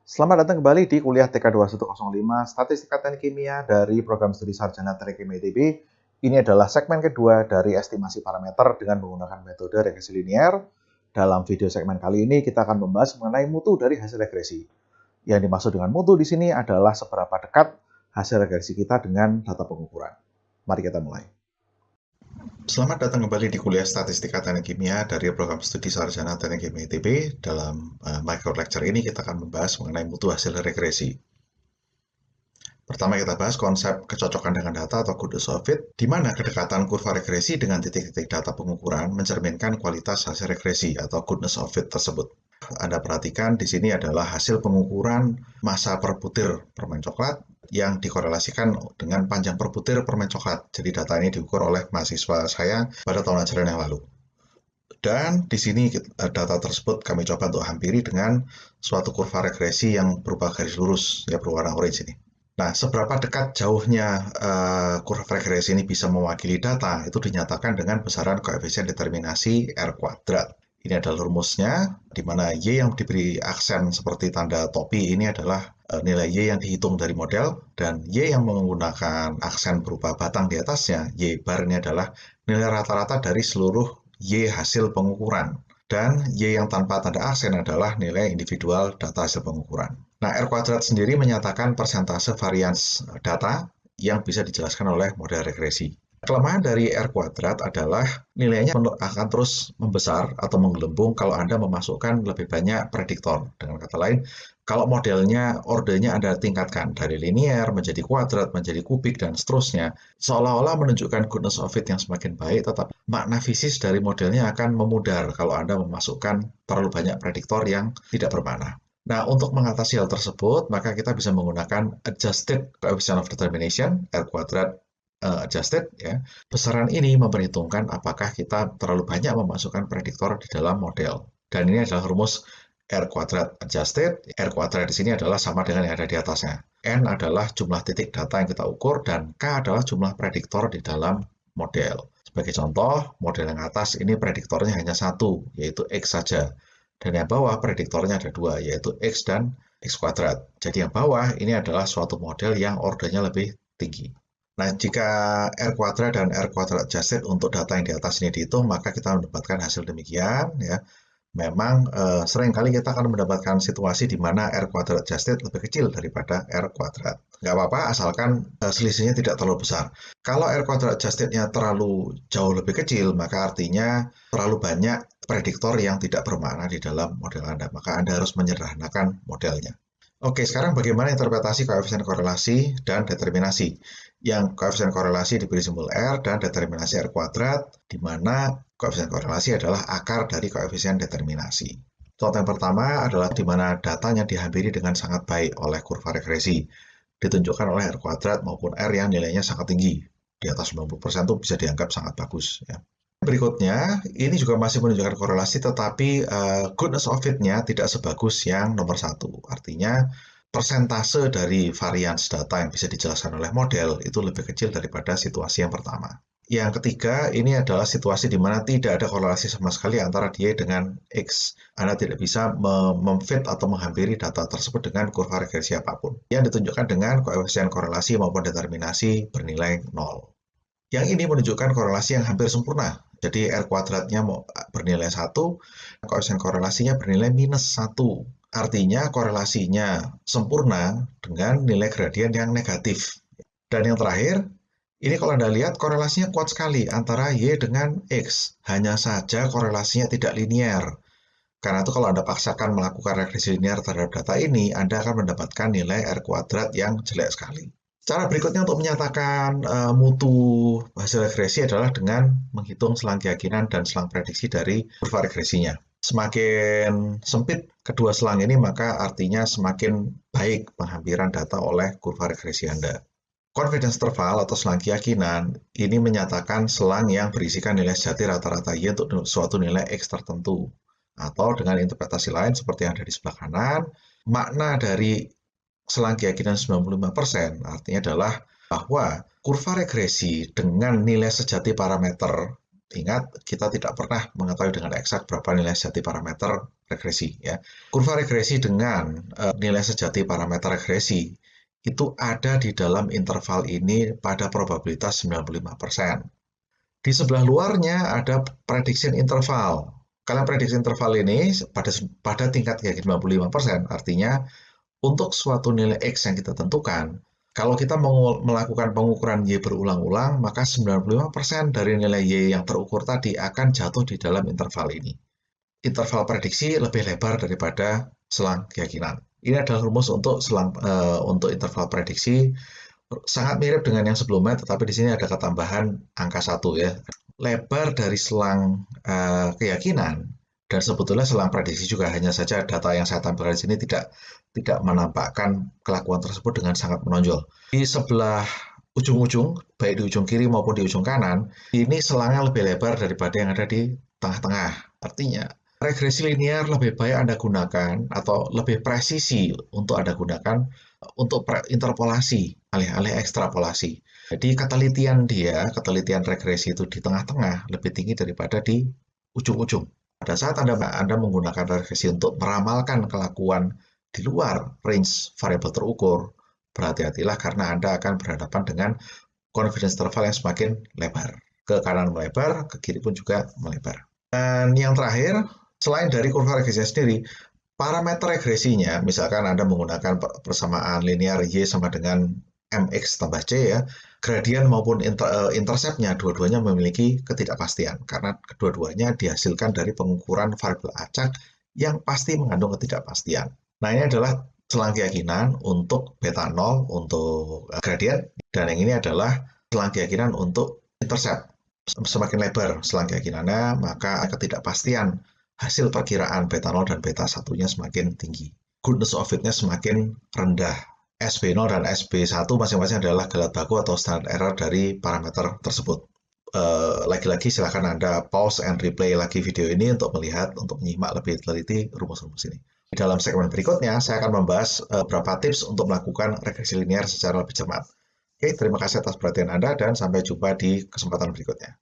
Selamat datang kembali di kuliah TK2105 Statistika Teknik Kimia dari program studi sarjana Teknik Kimia ITB. Ini adalah segmen kedua dari estimasi parameter dengan menggunakan metode regresi linear. Dalam video segmen kali ini kita akan membahas mengenai mutu dari hasil regresi. Yang dimaksud dengan mutu di sini adalah seberapa dekat hasil regresi kita dengan data pengukuran. Mari kita mulai. Selamat datang kembali di kuliah Statistika Teknik Kimia dari program studi sarjana Teknik Kimia ITB. Dalam micro lecture ini kita akan membahas mengenai mutu hasil regresi. Pertama kita bahas konsep kecocokan dengan data atau goodness of fit, di mana kedekatan kurva regresi dengan titik-titik data pengukuran mencerminkan kualitas hasil regresi atau goodness of fit tersebut. Anda perhatikan di sini adalah hasil pengukuran massa per butir permen coklat yang dikorelasikan dengan panjang per butir permen coklat. Jadi data ini diukur oleh mahasiswa saya pada tahun ajaran yang lalu. Dan di sini data tersebut kami coba untuk hampiri dengan suatu kurva regresi yang berupa garis lurus, ya berwarna orange ini. Nah, seberapa dekat jauhnya kurva regresi ini bisa mewakili data, itu dinyatakan dengan besaran koefisien determinasi R kuadrat. Ini adalah rumusnya, di mana Y yang diberi aksen seperti tanda topi ini adalah nilai Y yang dihitung dari model, dan Y yang menggunakan aksen berupa batang di atasnya, Y bar ini adalah nilai rata-rata dari seluruh Y hasil pengukuran. Dan Y yang tanpa tanda aksen adalah nilai individual data hasil pengukuran. Nah, R kuadrat sendiri menyatakan persentase varians data yang bisa dijelaskan oleh model regresi. Kelemahan dari R kuadrat adalah nilainya akan terus membesar atau menggelembung kalau Anda memasukkan lebih banyak prediktor. Dengan kata lain, kalau modelnya ordernya Anda tingkatkan dari linear menjadi kuadrat, menjadi kubik, dan seterusnya, seolah-olah menunjukkan goodness of fit yang semakin baik, tetapi makna fisis dari modelnya akan memudar kalau Anda memasukkan terlalu banyak prediktor yang tidak bermakna. Nah, untuk mengatasi hal tersebut, maka kita bisa menggunakan adjusted coefficient of determination, R kuadrat adjusted, ya. Besaran ini memperhitungkan apakah kita terlalu banyak memasukkan prediktor di dalam model. Dan ini adalah rumus R kuadrat adjusted. R kuadrat di sini adalah sama dengan yang ada di atasnya. N adalah jumlah titik data yang kita ukur, dan K adalah jumlah prediktor di dalam model. Sebagai contoh, model yang atas ini prediktornya hanya satu, yaitu X saja. Dan yang bawah prediktornya ada dua, yaitu X dan X kuadrat. Jadi yang bawah ini adalah suatu model yang ordernya lebih tinggi. Nah, jika R kuadrat dan R kuadrat adjusted untuk data yang di atas ini dihitung, maka kita mendapatkan hasil demikian, ya. Memang seringkali kita akan mendapatkan situasi di mana R kuadrat adjusted lebih kecil daripada R kuadrat. Nggak apa-apa, asalkan selisihnya tidak terlalu besar. Kalau R kuadrat adjusted-nya terlalu jauh lebih kecil, maka artinya terlalu banyak prediktor yang tidak bermakna di dalam model Anda. Maka Anda harus menyederhanakan modelnya. Oke, sekarang bagaimana interpretasi koefisien korelasi dan determinasi? Yang koefisien korelasi diberi simbol R dan determinasi R kuadrat, di mana koefisien korelasi adalah akar dari koefisien determinasi. Contoh yang pertama adalah di mana datanya dihampiri dengan sangat baik oleh kurva regresi, ditunjukkan oleh R kuadrat maupun R yang nilainya sangat tinggi. Di atas 90% itu bisa dianggap sangat bagus, ya. Berikutnya, ini juga masih menunjukkan korelasi, tetapi goodness of fit-nya tidak sebagus yang nomor satu. Artinya, persentase dari varians data yang bisa dijelaskan oleh model itu lebih kecil daripada situasi yang pertama. Yang ketiga, ini adalah situasi di mana tidak ada korelasi sama sekali antara dia dengan X. Anda tidak bisa memfit atau menghampiri data tersebut dengan kurva regresi apapun, yang ditunjukkan dengan koefisien korelasi maupun determinasi bernilai 0. Yang ini menunjukkan korelasi yang hampir sempurna. Jadi R kuadratnya bernilai 1, koefisien korelasinya bernilai minus 1. Artinya korelasinya sempurna dengan nilai gradien yang negatif. Dan yang terakhir, ini kalau Anda lihat korelasinya kuat sekali antara Y dengan X. Hanya saja korelasinya tidak linear. Karena itu kalau Anda paksakan melakukan regresi linear terhadap data ini, Anda akan mendapatkan nilai R kuadrat yang jelek sekali. Cara berikutnya untuk menyatakan mutu hasil regresi adalah dengan menghitung selang keyakinan dan selang prediksi dari kurva regresinya. Semakin sempit kedua selang ini, maka artinya semakin baik penghampiran data oleh kurva regresi Anda. Confidence interval atau selang keyakinan ini menyatakan selang yang berisikan nilai sejati rata-rata Y untuk suatu nilai X tertentu. Atau dengan interpretasi lain seperti yang ada di sebelah kanan, makna dari selang keyakinan 95% artinya adalah bahwa kurva regresi dengan nilai sejati parameter Ingat, kita tidak pernah mengetahui dengan eksak berapa nilai sejati parameter regresi. Ya. Kurva regresi dengan nilai sejati parameter regresi itu ada di dalam interval ini pada probabilitas 95%. Di sebelah luarnya ada prediction interval. Kalian prediksi interval ini pada tingkat keyakinan 95%, artinya untuk suatu nilai X yang kita tentukan, kalau kita melakukan pengukuran Y berulang-ulang, maka 95% dari nilai Y yang terukur tadi akan jatuh di dalam interval ini. Interval prediksi lebih lebar daripada selang keyakinan. Ini adalah rumus untuk untuk interval prediksi. Sangat mirip dengan yang sebelumnya, tetapi di sini ada ketambahan angka 1 ya. Lebar dari selang keyakinan dan sebetulnya selang prediksi juga, hanya saja data yang saya tampilkan di sini tidak menampakkan kelakuan tersebut dengan sangat menonjol. Di sebelah ujung-ujung, baik di ujung kiri maupun di ujung kanan, ini selangnya lebih lebar daripada yang ada di tengah-tengah. Artinya, regresi linear lebih baik Anda gunakan atau lebih presisi untuk Anda gunakan untuk interpolasi, alih-alih ekstrapolasi. Jadi ketelitian regresi itu di tengah-tengah lebih tinggi daripada di ujung-ujung. Pada saat Anda menggunakan regresi untuk meramalkan kelakuan di luar range variabel terukur, berhati-hatilah karena Anda akan berhadapan dengan confidence interval yang semakin lebar. Ke kanan melebar, ke kiri pun juga melebar. Dan yang terakhir, selain dari kurva regresi sendiri, parameter regresinya, misalkan Anda menggunakan persamaan linear Y sama dengan MX tambah C ya, gradien maupun interceptnya dua-duanya memiliki ketidakpastian karena kedua-duanya dihasilkan dari pengukuran variabel acak yang pasti mengandung ketidakpastian. Nah, ini adalah selang keyakinan untuk beta 0 untuk gradien, dan yang ini adalah selang keyakinan untuk intercept. Semakin lebar selang keyakinannya, maka ketidakpastian hasil perkiraan beta 0 dan beta 1-nya semakin tinggi. Goodness of fit-nya semakin rendah. SB0 dan SB1 masing-masing adalah gelat baku atau standard error dari parameter tersebut. Lagi-lagi silakan Anda pause and replay lagi video ini untuk menyimak lebih teliti rumus-rumus ini. Di dalam segmen berikutnya, saya akan membahas beberapa tips untuk melakukan regresi linear secara lebih cermat. Oke, terima kasih atas perhatian Anda dan sampai jumpa di kesempatan berikutnya.